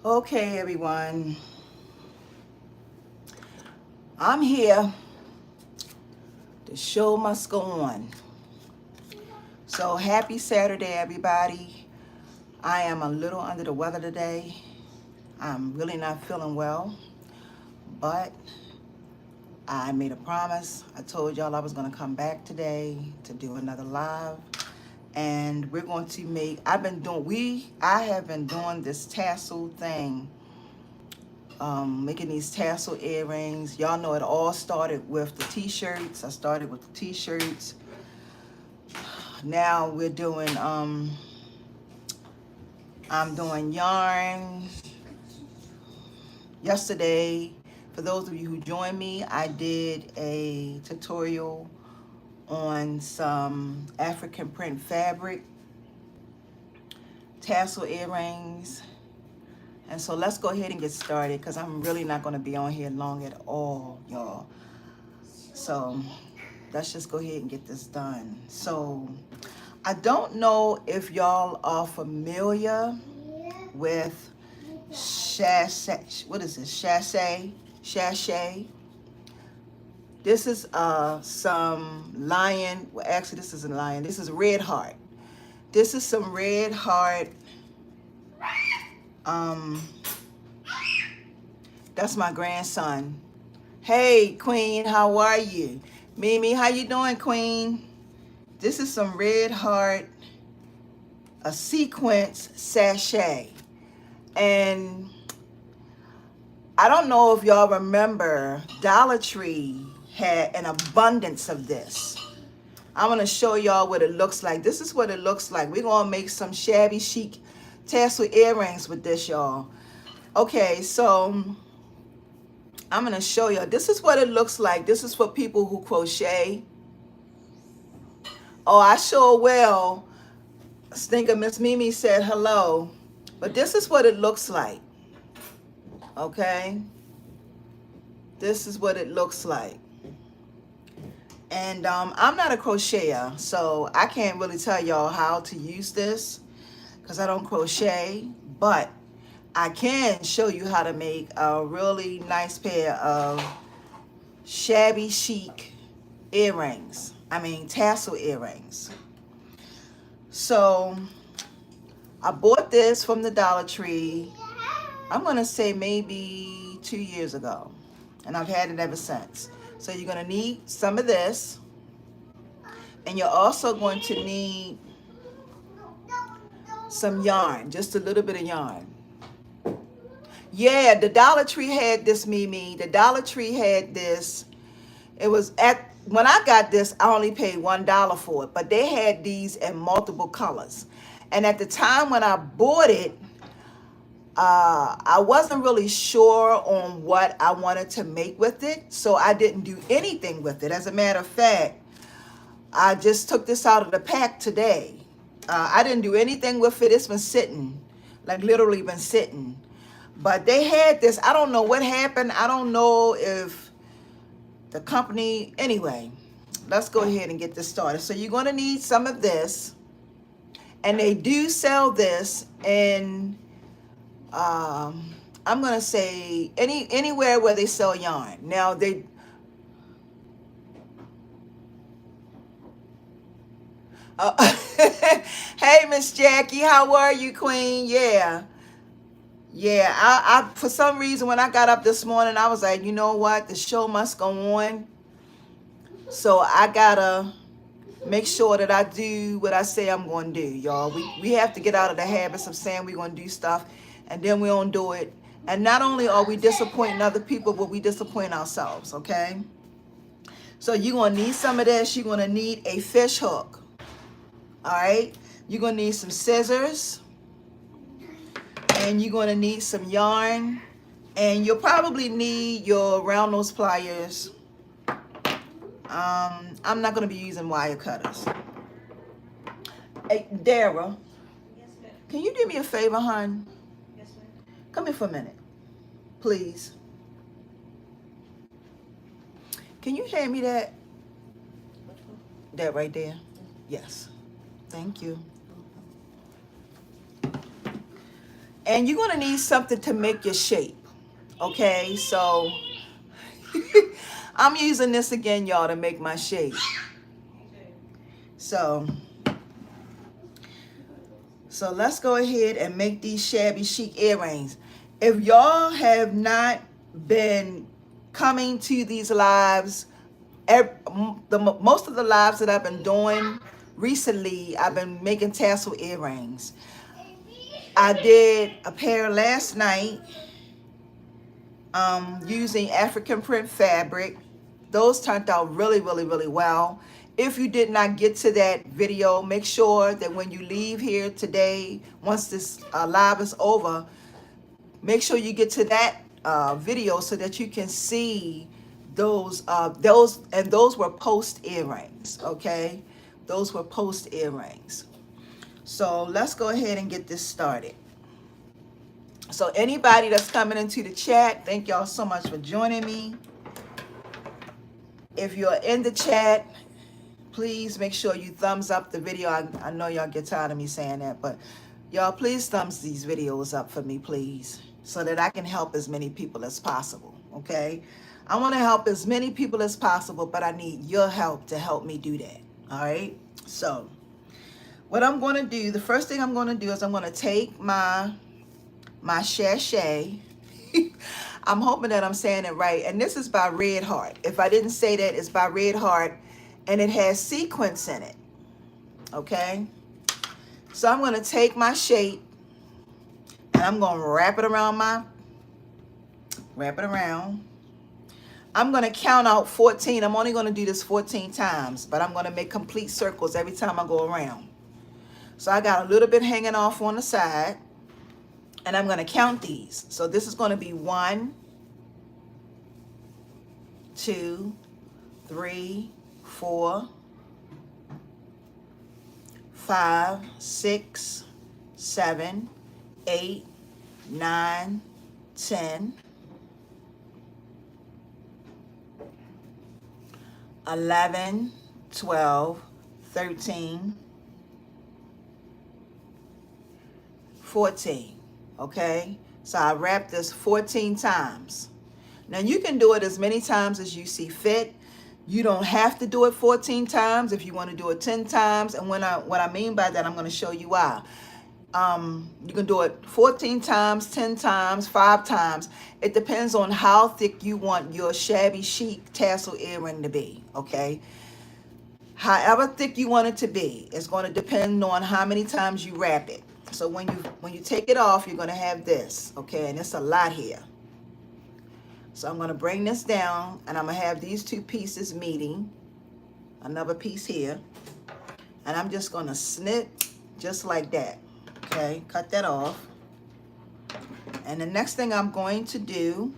Okay, everyone, I'm here. The show must go on. So happy Saturday, everybody. I am a little under the weather today. I'm really not feeling well, but I made a promise. I told y'all I was going to come back today to do another live. And we're going to make, I have been doing this tassel thing, making these tassel earrings. Y'all know it all started with the t-shirts. I started with the t-shirts. Now we're doing, I'm doing yarn. Yesterday, for those of you who joined me, I did a tutorial on some African print fabric tassel earrings. And so let's go ahead and get started because I'm really not going to be on here long at all, y'all. So let's just go ahead and get this done. So I don't know if y'all are familiar with Sashay. What is this? Sashay. This is some lion. Well, actually, this isn't lion. This is red heart. This is some red heart. That's my grandson. Hey, Queen, how are you? Mimi, how you doing, Queen? This is some red heart, a sequence sachet. And I don't know if y'all remember, Dollar Tree had an abundance of this. I'm going to show y'all what it looks like. This is what it looks like. We're going to make some shabby chic tassel earrings with this, y'all. Okay, so I'm going to show you. This is what it looks like. This is for people who crochet. Oh, I sure will. Stinker Miss Mimi said hello. But this is what it looks like. Okay? This is what it looks like. And I'm not a crocheter, so I can't really tell y'all how to use this because I don't crochet. But I can show you how to make a really nice pair of shabby chic earrings. I mean tassel earrings. So I bought this from the Dollar Tree, I'm gonna say maybe 2 years ago, and I've had it ever since. So you're gonna need some of this, and you're also going to need some yarn, just a little bit of yarn. Yeah, the Dollar Tree had this, Mimi. The Dollar Tree had this. It was when I got this, I only paid $1 for it, but they had these in multiple colors. And at the time when I bought it, I wasn't really sure on what I wanted to make with it, so I didn't do anything with it. As a matter of fact, I just took this out of the pack today. I didn't do anything with it. It's been sitting, like literally been sitting. But they had this. I don't know what happened. I don't know if the company, anyway, let's go ahead and get this started. So you're going to need some of this, and they do sell this in I'm gonna say anywhere where they sell yarn. Now they hey Miss Jackie, how are you, Queen? Yeah, I for some reason when I got up this morning, I was like, you know what, the show must go on, so I gotta make sure that I do what I say I'm gonna do, y'all. We have to get out of the habits of saying we're gonna do stuff and then we don't do it. And not only are we disappointing other people, but we disappoint ourselves, okay? So you're gonna need some of this. You're gonna need a fish hook, all right? You're gonna need some scissors, and you're gonna need some yarn, and you'll probably need your round nose pliers. I'm not gonna be using wire cutters. Hey, Dara, can you do me a favor, hon? Come here for a minute, please. Can you hand me that? That right there? Yes. Thank you. And you're going to need something to make your shape. Okay, so I'm using this again, y'all, to make my shape. So let's go ahead and make these shabby chic earrings. If y'all have not been coming to these lives, most of the lives that I've been doing recently, I've been making tassel earrings. I did a pair last night using African print fabric. Those turned out really, really, really well. If you did not get to that video, make sure that when you leave here today, once this live is over, make sure you get to that video so that you can see those were post earrings. Okay, those were post earrings. So let's go ahead and get this started. So anybody that's coming into the chat, thank y'all so much for joining me. If you're in the chat, please make sure you thumbs up the video. I know y'all get tired of me saying that, but y'all please thumbs these videos up for me, please, so that I can help as many people as possible, okay? I want to help as many people as possible, but I need your help to help me do that, all right? So what I'm going to do, the first thing I'm going to do is I'm going to take my Sashay. I'm hoping that I'm saying it right. And this is by Red Heart. If I didn't say that, it's by Red Heart. And it has sequence in it. Okay? So I'm going to take my shape. And I'm going to wrap it around. I'm going to count out 14. I'm only going to do this 14 times. But I'm going to make complete circles every time I go around. So I got a little bit hanging off on the side. And I'm going to count these. So this is going to be 1, 2, 3, 4, 5, 6, 7, 8, 9, 10, 11, 12, 13, 14. Okay, so I wrap this 14 times. Now you can do it as many times as you see fit. You don't have to do it 14 times if you want to do it 10 times. And what I mean by that, I'm going to show you why. You can do it 14 times, 10 times, 5 times. It depends on how thick you want your shabby chic tassel earring to be. Okay, however thick you want it to be, it's going to depend on how many times you wrap it. So when you take it off, you're going to have this, okay? And it's a lot here. So I'm going to bring this down, and I'm going to have these two pieces meeting. Another piece here. And I'm just going to snip just like that, okay? Cut that off. And the next thing I'm going to do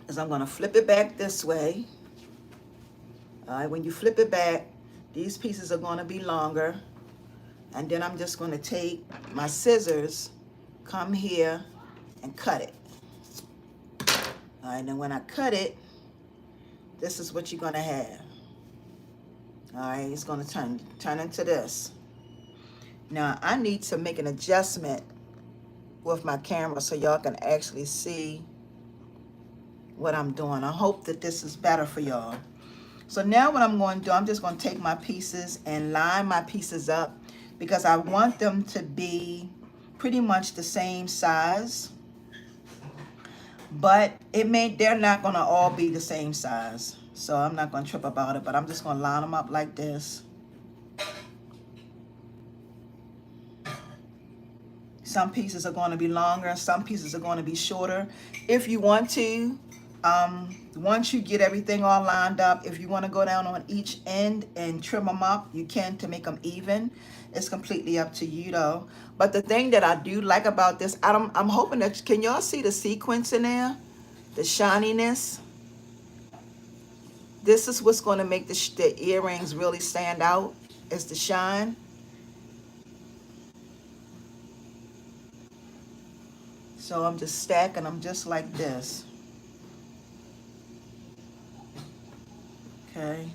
is I'm going to flip it back this way. All right, when you flip it back, these pieces are going to be longer. And then I'm just going to take my scissors, come here, and cut it. All right, and when I cut it, this is what you're going to have. All right, it's going to turn into this. Now, I need to make an adjustment with my camera so y'all can actually see what I'm doing. I hope that this is better for y'all. So now what I'm going to do, I'm just going to take my pieces and line my pieces up, because I want them to be pretty much the same size, but they're not going to all be the same size. So I'm not going to trip about it, but I'm just going to line them up like this. Some pieces are going to be longer, some pieces are going to be shorter. If you want to, once you get everything all lined up, if you want to go down on each end and trim them up, you can, to make them even. It's completely up to you though. But the thing that I do like about this, I'm hoping that, can y'all see the sequence in there? The shininess. This is what's going to make the earrings really stand out, is the shine. So I'm just stacking them just like this. Okay.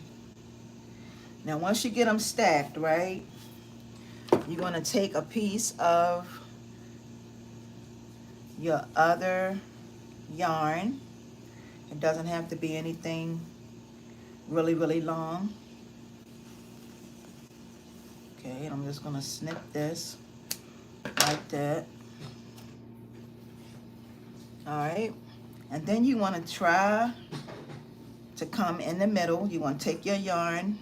Now once you get them stacked, right, you're going to take a piece of your other yarn. It doesn't have to be anything really, really long. Okay, and I'm just going to snip this like that. All right, and then you want to try to come in the middle. You want to take your yarn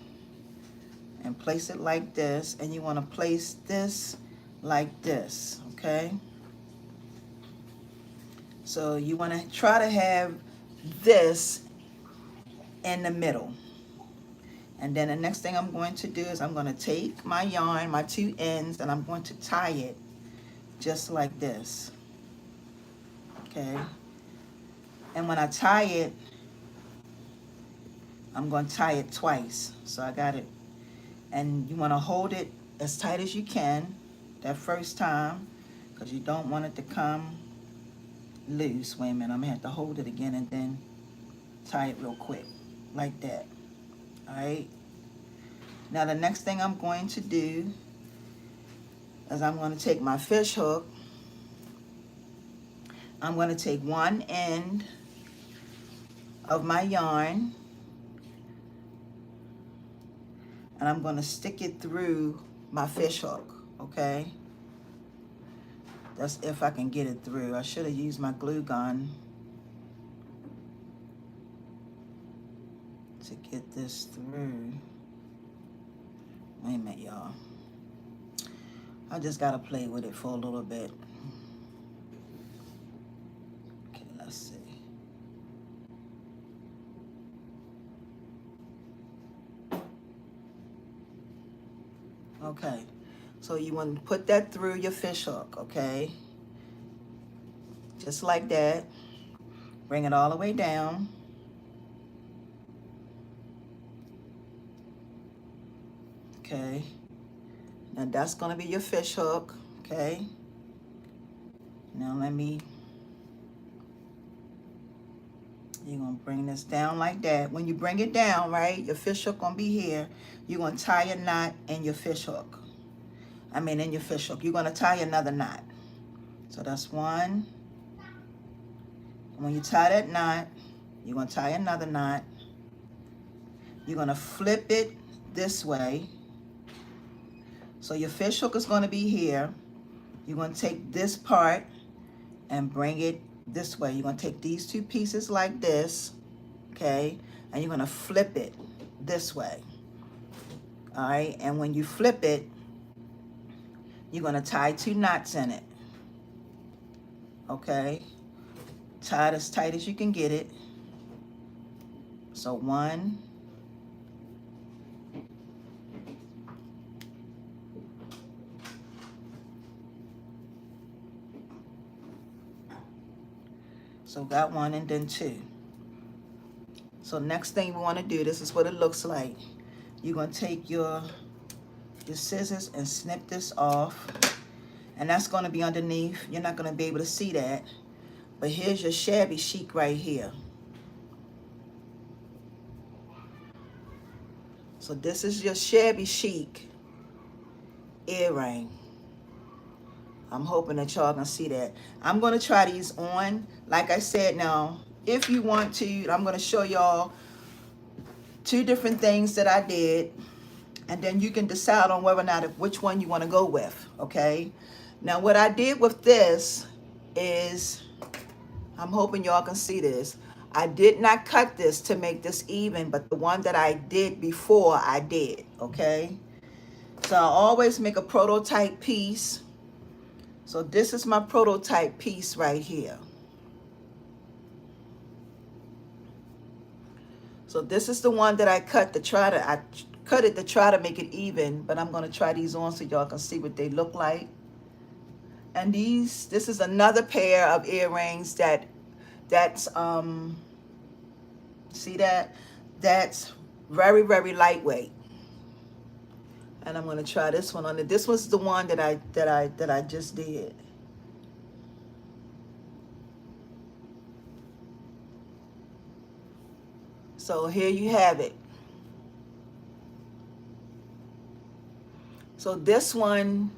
and place it like this, and you want to place this like this, okay? So you want to try to have this in the middle. And then the next thing I'm going to do is I'm going to take my yarn, my two ends, and I'm going to tie it just like this, okay? And when I tie it, I'm going to tie it twice. So I got it. And you want to hold it as tight as you can that first time, because you don't want it to come loose. Wait a minute, I'm going to have to hold it again and then tie it real quick, like that. All right? Now the next thing I'm going to do is I'm going to take my fish hook. I'm going to take one end of my yarn and I'm going to stick it through my fish hook, okay? That's if I can get it through. I should have used my glue gun to get this through. Wait a minute, y'all. I just got to play with it for a little bit. Okay, let's see. Okay, so you want to put that through your fish hook, okay? Just like that. Bring it all the way down. Okay. Now that's going to be your fish hook, okay? Now you're going to bring this down like that. When you bring it down, right, your fish hook going to be here. You're going to tie a knot in your fish hook. In your fish hook. You're going to tie another knot. So that's one. When you tie that knot, you're going to tie another knot. You're going to flip it this way. So your fish hook is going to be here. You're going to take this part and bring it this way. You're going to take these two pieces like this, okay? And you're going to flip it this way, all right? And when you flip it, you're going to tie two knots in it, okay? Tie it as tight as you can get it. So one, so got one and then two. So next thing we want to do, this is what it looks like. You're going to take your scissors and snip this off. And that's going to be underneath. You're not going to be able to see that. But here's your Shabby Chic right here. So this is your Shabby Chic earring. I'm hoping that y'all can see that. I'm going to try these on. Like I said, now, if you want to, I'm going to show y'all two different things that I did. And then you can decide on whether or not which one you want to go with, okay? Now, what I did with this is, I'm hoping y'all can see this. I did not cut this to make this even, but the one that I did before I did, okay? So I always make a prototype piece. So this is my prototype piece right here. So this is the one that I cut to try to, I cut it to try to make it even, but I'm going to try these on so y'all can see what they look like. And this is another pair of earrings that's see that? That's very, very lightweight. And I'm going to try this one on it. This was the one that I just did. So here you have it. So this one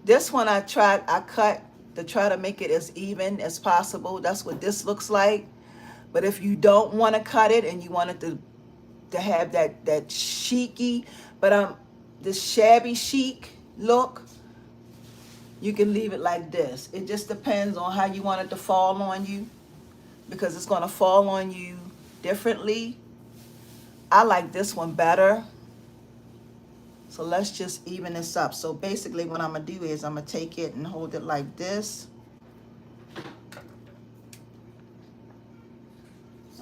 I cut to try to make it as even as possible. That's what this looks like. But if you don't want to cut it and you want it to have that chicy, but this shabby chic look, you can leave it like this. It just depends on how you want it to fall on you, because it's going to fall on you differently. I like this one better. So let's just even this up. So basically what I'm going to do is I'm going to take it and hold it like this.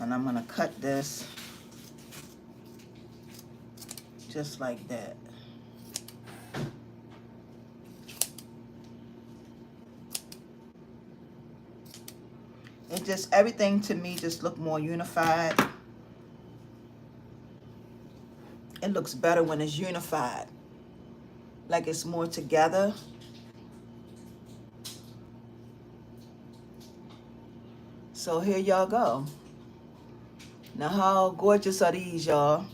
And I'm going to cut this just like that. It just, everything to me just look more unified. It looks better when it's unified, like it's more together. So here y'all go. Now how gorgeous are these, y'all?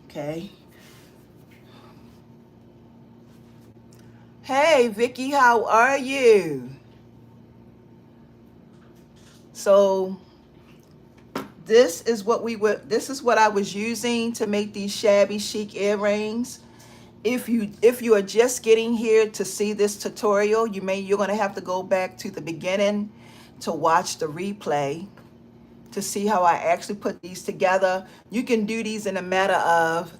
Okay. Hey Vicky, how are you? So this is what I was using to make these shabby chic earrings. If you are just getting here to see this tutorial, you're going to have to go back to the beginning to watch the replay to see how I actually put these together. You can do these in a matter of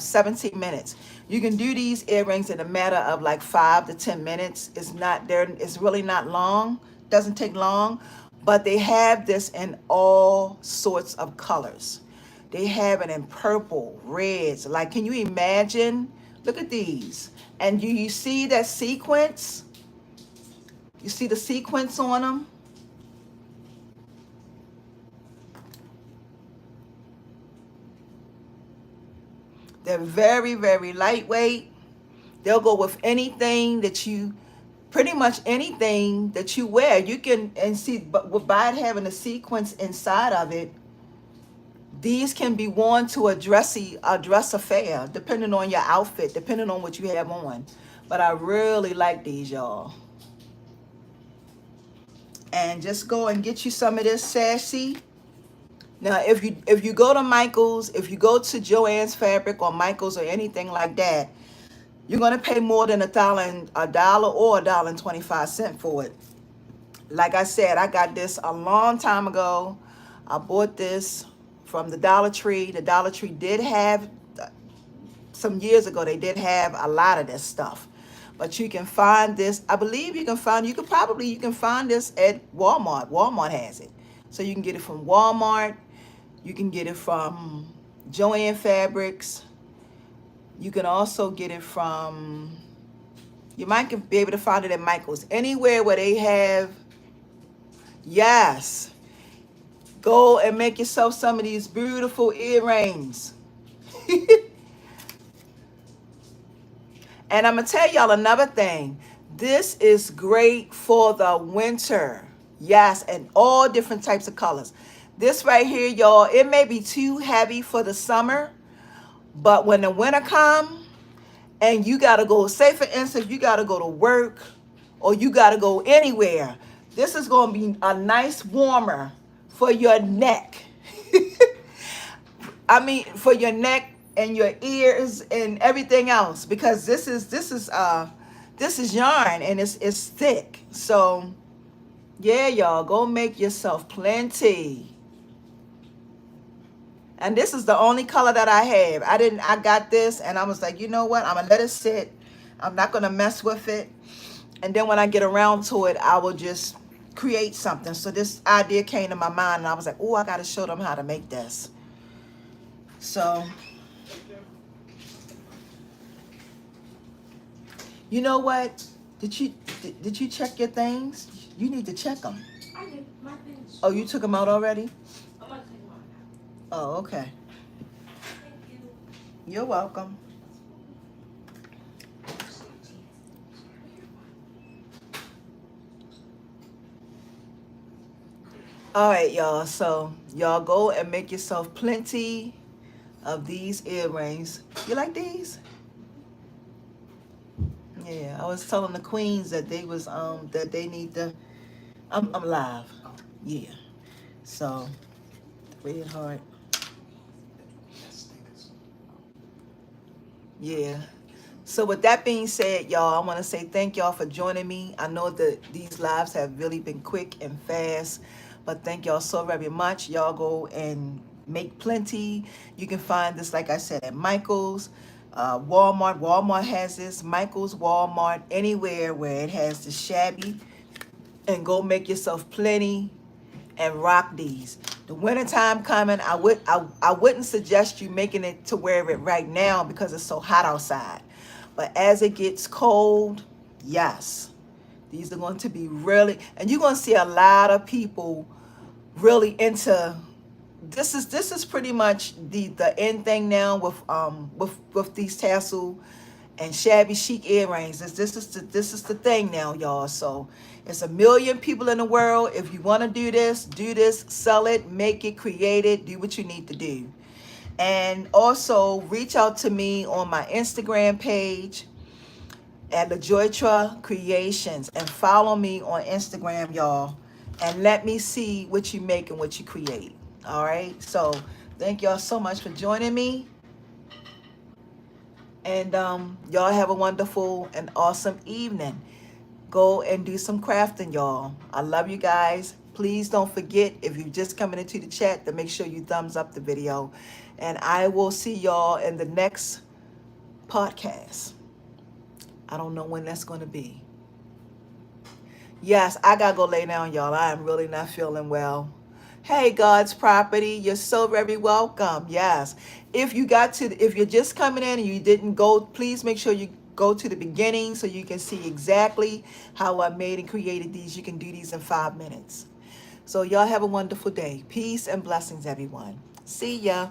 17 minutes. You can do these earrings in a matter of like 5 to 10 minutes. It's really not long. Doesn't take long, but they have this in all sorts of colors. They have it in purple, reds. Like, can you imagine? Look at these. And you see that sequence? You see the sequence on them? They're very, very lightweight. They'll go with anything that you, pretty much anything that you wear. You can, and see, but by it having a sequence inside of it, these can be worn to a dress affair, depending on your outfit, depending on what you have on. But I really like these, y'all. And just go and get you some of this Sashay. Now, if you go to Michael's, if you go to Joann's Fabric or Michael's or anything like that, you're gonna pay more than $1 or $1.25 for it. Like I said, I got this a long time ago. I bought this from the Dollar Tree. The Dollar Tree did have, some years ago, they did have a lot of this stuff. But you can find this, I believe you can find this at Walmart. Walmart has it. So you can get it from Walmart. You can get it from Joann Fabrics. You can also get it from, you might be able to find it at Michael's. Anywhere where they have, yes. Go and make yourself some of these beautiful earrings. And I'm going to tell y'all another thing. This is great for the winter. Yes, and all different types of colors. This right here, y'all, it may be too heavy for the summer, but when the winter comes and you got to go, say for instance, you got to go to work or you got to go anywhere, this is going to be a nice warmer for your neck. I mean, for your neck and your ears and everything else, because this is yarn and it's thick. So yeah, y'all, go make yourself plenty. And this is the only color that I have. I got this and I was like, you know what? I'm gonna let it sit. I'm not gonna mess with it. And then when I get around to it, I will just create something. So this idea came to my mind and I was like, oh, I gotta show them how to make this. So, you know what? Did you check your things? You need to check them. I did. My things. Oh, you took them out already? I'm gonna take them out now. Oh, okay. Thank you. You're welcome. All right, y'all. So y'all go and make yourself plenty of these earrings. You like these? Yeah, I was telling the queens that they was that they need to. I'm live. Yeah. So red heart. Yeah. So with that being said, y'all, I want to say thank y'all for joining me. I know that these lives have really been quick and fast, but thank y'all so very much. Y'all go and make plenty. You can find this, like I said, at Michael's, Walmart. Walmart has this. Michael's, Walmart, anywhere where it has the Shabby. And go make yourself plenty and rock these. The wintertime coming, I wouldn't suggest you making it to wear it right now because it's so hot outside. But as it gets cold, yes, these are going to be really, and you're going to see a lot of people really into this is pretty much the end thing now with these tassel and shabby chic earrings. This is the thing now, y'all. So it's a million people in the world. If you want to do this, sell it, make it, create it, do what you need to do. And also reach out to me on my Instagram page at LaJoytra Creations and follow me on Instagram, y'all. And let me see what you make and what you create. All right. So thank y'all so much for joining me. And y'all have a wonderful and awesome evening. Go and do some crafting, y'all. I love you guys. Please don't forget, if you're just coming into the chat, to make sure you thumbs up the video. And I will see y'all in the next podcast. I don't know when that's going to be. Yes, I got to go lay down, y'all. I am really not feeling well. Hey, God's property, you're so very welcome. Yes. If you're just coming in and you didn't go, please make sure you go to the beginning so you can see exactly how I made and created these. You can do these in 5 minutes. So y'all have a wonderful day. Peace and blessings, everyone. See ya.